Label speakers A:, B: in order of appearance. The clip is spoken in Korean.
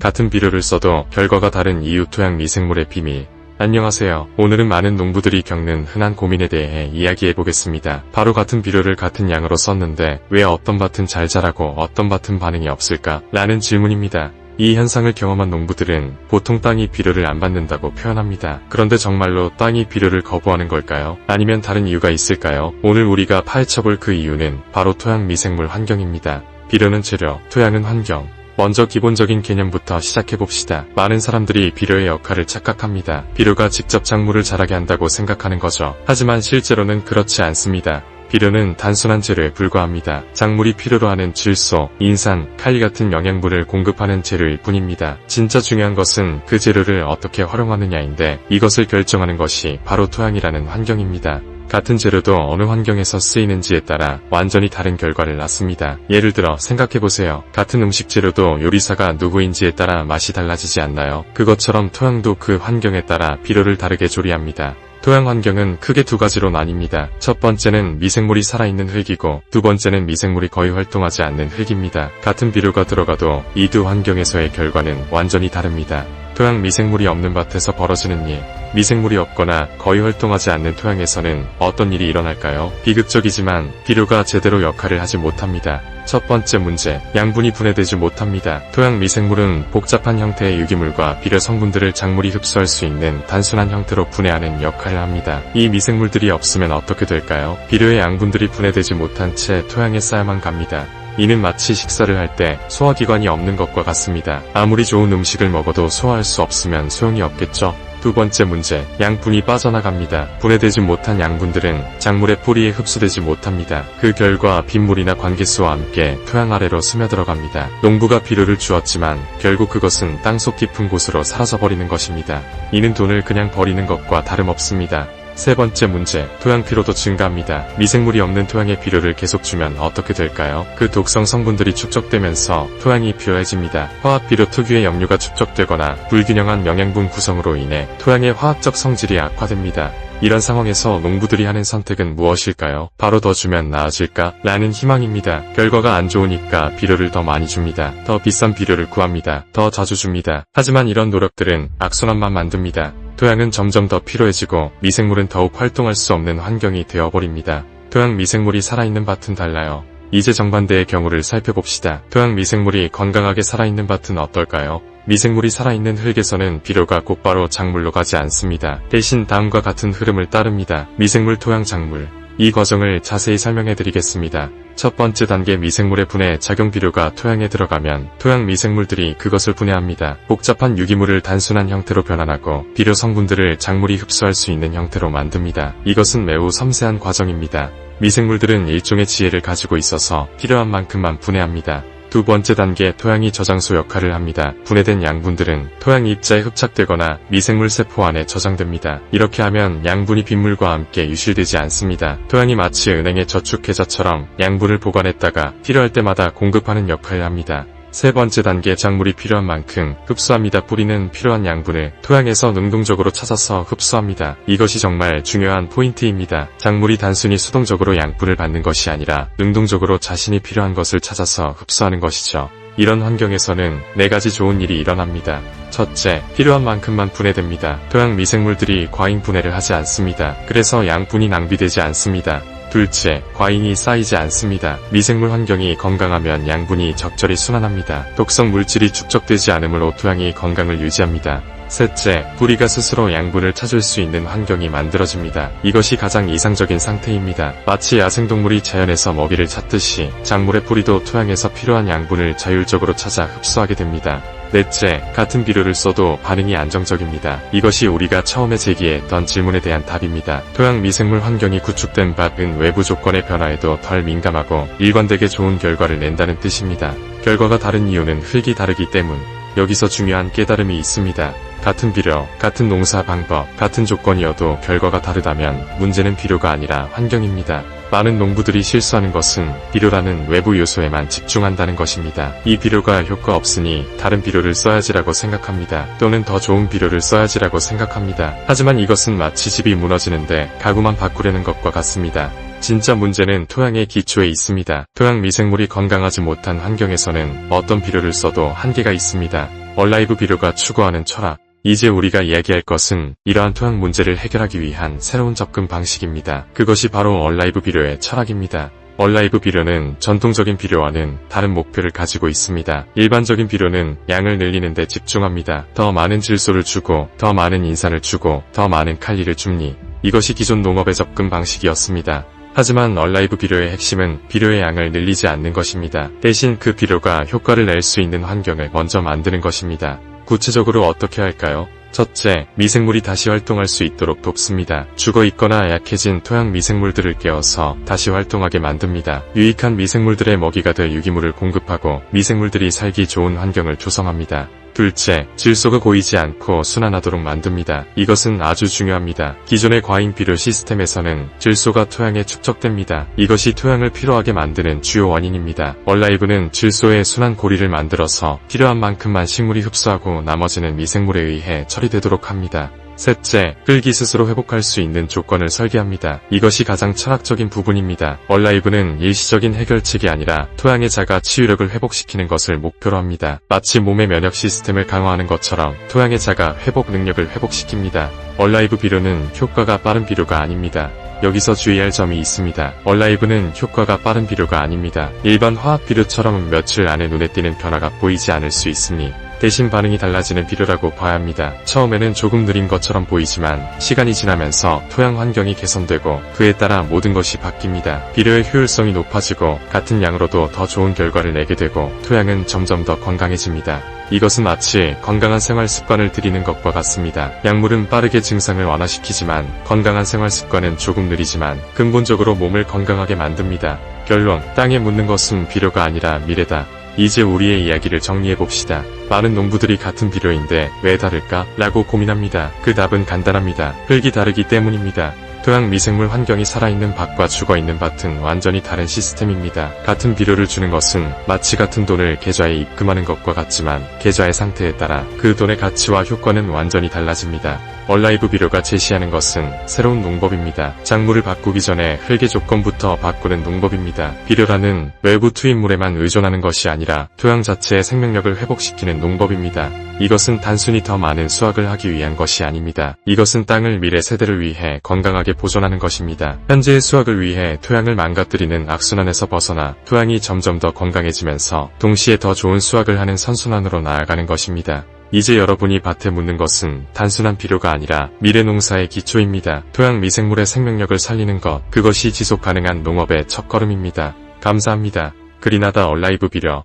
A: 같은 비료를 써도 결과가 다른 이유 토양 미생물의 비밀. 안녕하세요. 오늘은 많은 농부들이 겪는 흔한 고민에 대해 이야기해보겠습니다. 바로 같은 비료를 같은 양으로 썼는데 왜 어떤 밭은 잘 자라고 어떤 밭은 반응이 없을까? 라는 질문입니다. 이 현상을 경험한 농부들은 보통 땅이 비료를 안 받는다고 표현합니다. 그런데 정말로 땅이 비료를 거부하는 걸까요? 아니면 다른 이유가 있을까요? 오늘 우리가 파헤쳐볼 그 이유는 바로 토양 미생물 환경입니다. 비료는 재료, 토양은 환경. 먼저 기본적인 개념부터 시작해봅시다. 많은 사람들이 비료의 역할을 착각합니다. 비료가 직접 작물을 자라게 한다고 생각하는 거죠. 하지만 실제로는 그렇지 않습니다. 비료는 단순한 재료에 불과합니다. 작물이 필요로 하는 질소, 인산, 칼 같은 영양분을 공급하는 재료일 뿐입니다. 진짜 중요한 것은 그 재료를 어떻게 활용하느냐인데 이것을 결정하는 것이 바로 토양이라는 환경입니다. 같은 재료도 어느 환경에서 쓰이는지에 따라 완전히 다른 결과를 낳습니다. 예를 들어 생각해보세요. 같은 음식 재료도 요리사가 누구인지에 따라 맛이 달라지지 않나요? 그것처럼 토양도 그 환경에 따라 비료를 다르게 조리합니다. 토양 환경은 크게 두 가지로 나뉩니다. 첫 번째는 미생물이 살아있는 흙이고 두 번째는 미생물이 거의 활동하지 않는 흙입니다. 같은 비료가 들어가도 이 두 환경에서의 결과는 완전히 다릅니다. 토양 미생물이 없는 밭에서 벌어지는 일. 미생물이 없거나 거의 활동하지 않는 토양에서는 어떤 일이 일어날까요? 비극적이지만 비료가 제대로 역할을 하지 못합니다. 첫 번째 문제, 양분이 분해되지 못합니다. 토양 미생물은 복잡한 형태의 유기물과 비료 성분들을 작물이 흡수할 수 있는 단순한 형태로 분해하는 역할을 합니다. 이 미생물들이 없으면 어떻게 될까요? 비료의 양분들이 분해되지 못한 채 토양에 쌓여만 갑니다. 이는 마치 식사를 할 때 소화기관이 없는 것과 같습니다. 아무리 좋은 음식을 먹어도 소화할 수 없으면 소용이 없겠죠. 두 번째 문제, 양분이 빠져나갑니다. 분해되지 못한 양분들은 작물의 뿌리에 흡수되지 못합니다. 그 결과 빗물이나 관계수와 함께 토양 아래로 스며들어갑니다. 농부가 비료를 주었지만 결국 그것은 땅속 깊은 곳으로 사라져버리는 것입니다. 이는 돈을 그냥 버리는 것과 다름없습니다. 세 번째 문제, 토양 피로도 증가합니다. 미생물이 없는 토양에 비료를 계속 주면 어떻게 될까요? 그 독성 성분들이 축적되면서 토양이 비료해집니다. 화학 비료 특유의 염류가 축적되거나 불균형한 영양분 구성으로 인해 토양의 화학적 성질이 악화됩니다. 이런 상황에서 농부들이 하는 선택은 무엇일까요? 바로 더 주면 나아질까? 라는 희망입니다. 결과가 안 좋으니까 비료를 더 많이 줍니다. 더 비싼 비료를 구합니다. 더 자주 줍니다. 하지만 이런 노력들은 악순환만 만듭니다. 토양은 점점 더 피로해지고 미생물은 더욱 활동할 수 없는 환경이 되어버립니다. 토양 미생물이 살아있는 밭은 달라요. 이제 정반대의 경우를 살펴봅시다. 토양 미생물이 건강하게 살아있는 밭은 어떨까요? 미생물이 살아있는 흙에서는 비료가 곧바로 작물로 가지 않습니다. 대신 다음과 같은 흐름을 따릅니다. 미생물 토양 작물. 이 과정을 자세히 설명해드리겠습니다. 첫 번째 단계, 미생물의 분해 작용. 비료가 토양에 들어가면 토양 미생물들이 그것을 분해합니다. 복잡한 유기물을 단순한 형태로 변환하고 비료 성분들을 작물이 흡수할 수 있는 형태로 만듭니다. 이것은 매우 섬세한 과정입니다. 미생물들은 일종의 지혜를 가지고 있어서 필요한 만큼만 분해합니다. 두 번째 단계, 토양이 저장소 역할을 합니다. 분해된 양분들은 토양 입자에 흡착되거나 미생물 세포 안에 저장됩니다. 이렇게 하면 양분이 빗물과 함께 유실되지 않습니다. 토양이 마치 은행의 저축계좌처럼 양분을 보관했다가 필요할 때마다 공급하는 역할을 합니다. 세 번째 단계, 작물이 필요한 만큼 흡수합니다. 뿌리는 필요한 양분을 토양에서 능동적으로 찾아서 흡수합니다. 이것이 정말 중요한 포인트입니다. 작물이 단순히 수동적으로 양분을 받는 것이 아니라 능동적으로 자신이 필요한 것을 찾아서 흡수하는 것이죠. 이런 환경에서는 네 가지 좋은 일이 일어납니다. 첫째, 필요한 만큼만 분해됩니다. 토양 미생물들이 과잉 분해를 하지 않습니다. 그래서 양분이 낭비되지 않습니다. 둘째, 과잉이 쌓이지 않습니다. 미생물 환경이 건강하면 양분이 적절히 순환합니다. 독성 물질이 축적되지 않으므로 토양이 건강을 유지합니다. 셋째, 뿌리가 스스로 양분을 찾을 수 있는 환경이 만들어집니다. 이것이 가장 이상적인 상태입니다. 마치 야생동물이 자연에서 먹이를 찾듯이 작물의 뿌리도 토양에서 필요한 양분을 자율적으로 찾아 흡수하게 됩니다. 넷째, 같은 비료를 써도 반응이 안정적입니다. 이것이 우리가 처음에 제기했던 질문에 대한 답입니다. 토양 미생물 환경이 구축된 밭은 외부 조건의 변화에도 덜 민감하고 일관되게 좋은 결과를 낸다는 뜻입니다. 결과가 다른 이유는 흙이 다르기 때문. 여기서 중요한 깨달음이 있습니다. 같은 비료, 같은 농사 방법, 같은 조건이어도 결과가 다르다면 문제는 비료가 아니라 환경입니다. 많은 농부들이 실수하는 것은 비료라는 외부 요소에만 집중한다는 것입니다. 이 비료가 효과 없으니 다른 비료를 써야지라고 생각합니다. 또는 더 좋은 비료를 써야지라고 생각합니다. 하지만 이것은 마치 집이 무너지는데 가구만 바꾸려는 것과 같습니다. 진짜 문제는 토양의 기초에 있습니다. 토양 미생물이 건강하지 못한 환경에서는 어떤 비료를 써도 한계가 있습니다. 얼라이브 비료가 추구하는 철학. 이제 우리가 이야기할 것은 이러한 토양 문제를 해결하기 위한 새로운 접근 방식입니다. 그것이 바로 얼라이브 비료의 철학입니다. 얼라이브 비료는 전통적인 비료와는 다른 목표를 가지고 있습니다. 일반적인 비료는 양을 늘리는 데 집중합니다. 더 많은 질소를 주고 더 많은 인산을 주고 더 많은 칼리를 줍니. 이것이 기존 농업의 접근 방식이었습니다. 하지만 얼라이브 비료의 핵심은 비료의 양을 늘리지 않는 것입니다. 대신 그 비료가 효과를 낼 수 있는 환경을 먼저 만드는 것입니다. 구체적으로 어떻게 할까요? 첫째, 미생물이 다시 활동할 수 있도록 돕습니다. 죽어있거나 약해진 토양 미생물들을 깨워서 다시 활동하게 만듭니다. 유익한 미생물들의 먹이가 될 유기물을 공급하고 미생물들이 살기 좋은 환경을 조성합니다. 둘째, 질소가 고이지 않고 순환하도록 만듭니다. 이것은 아주 중요합니다. 기존의 과잉 비료 시스템에서는 질소가 토양에 축적됩니다. 이것이 토양을 피로하게 만드는 주요 원인입니다. 얼라이브는 질소의 순환 고리를 만들어서 필요한 만큼만 식물이 흡수하고 나머지는 미생물에 의해 처리되도록 합니다. 셋째, 흙이 스스로 회복할 수 있는 조건을 설계합니다. 이것이 가장 철학적인 부분입니다. 얼라이브는 일시적인 해결책이 아니라 토양의 자가 치유력을 회복시키는 것을 목표로 합니다. 마치 몸의 면역 시스템을 강화하는 것처럼 토양의 자가 회복 능력을 회복시킵니다. 얼라이브 비료는 효과가 빠른 비료가 아닙니다. 여기서 주의할 점이 있습니다. 얼라이브는 효과가 빠른 비료가 아닙니다. 일반 화학 비료처럼 며칠 안에 눈에 띄는 변화가 보이지 않을 수 있으니 대신 반응이 달라지는 비료라고 봐야 합니다. 처음에는 조금 느린 것처럼 보이지만 시간이 지나면서 토양 환경이 개선되고 그에 따라 모든 것이 바뀝니다. 비료의 효율성이 높아지고 같은 양으로도 더 좋은 결과를 내게 되고 토양은 점점 더 건강해집니다. 이것은 마치 건강한 생활 습관을 들이는 것과 같습니다. 약물은 빠르게 증상을 완화시키지만 건강한 생활 습관은 조금 느리지만 근본적으로 몸을 건강하게 만듭니다. 결론, 땅에 묻는 것은 비료가 아니라 미래다. 이제 우리의 이야기를 정리해봅시다. 많은 농부들이 같은 비료인데 왜 다를까? 라고 고민합니다. 그 답은 간단합니다. 흙이 다르기 때문입니다. 토양 미생물 환경이 살아있는 밭과 죽어있는 밭은 완전히 다른 시스템입니다. 같은 비료를 주는 것은 마치 같은 돈을 계좌에 입금하는 것과 같지만 계좌의 상태에 따라 그 돈의 가치와 효과는 완전히 달라집니다. 얼라이브 비료가 제시하는 것은 새로운 농법입니다. 작물을 바꾸기 전에 흙의 조건부터 바꾸는 농법입니다. 비료라는 외부 투입물에만 의존하는 것이 아니라 토양 자체의 생명력을 회복시키는 농법입니다. 이것은 단순히 더 많은 수확을 하기 위한 것이 아닙니다. 이것은 땅을 미래 세대를 위해 건강하게 보존하는 것입니다. 현재의 수확을 위해 토양을 망가뜨리는 악순환에서 벗어나 토양이 점점 더 건강해지면서 동시에 더 좋은 수확을 하는 선순환으로 나아가는 것입니다. 이제 여러분이 밭에 묻는 것은 단순한 비료가 아니라 미래 농사의 기초입니다. 토양 미생물의 생명력을 살리는 것, 그것이 지속 가능한 농업의 첫걸음입니다. 감사합니다. 그린하다 얼라이브 비료.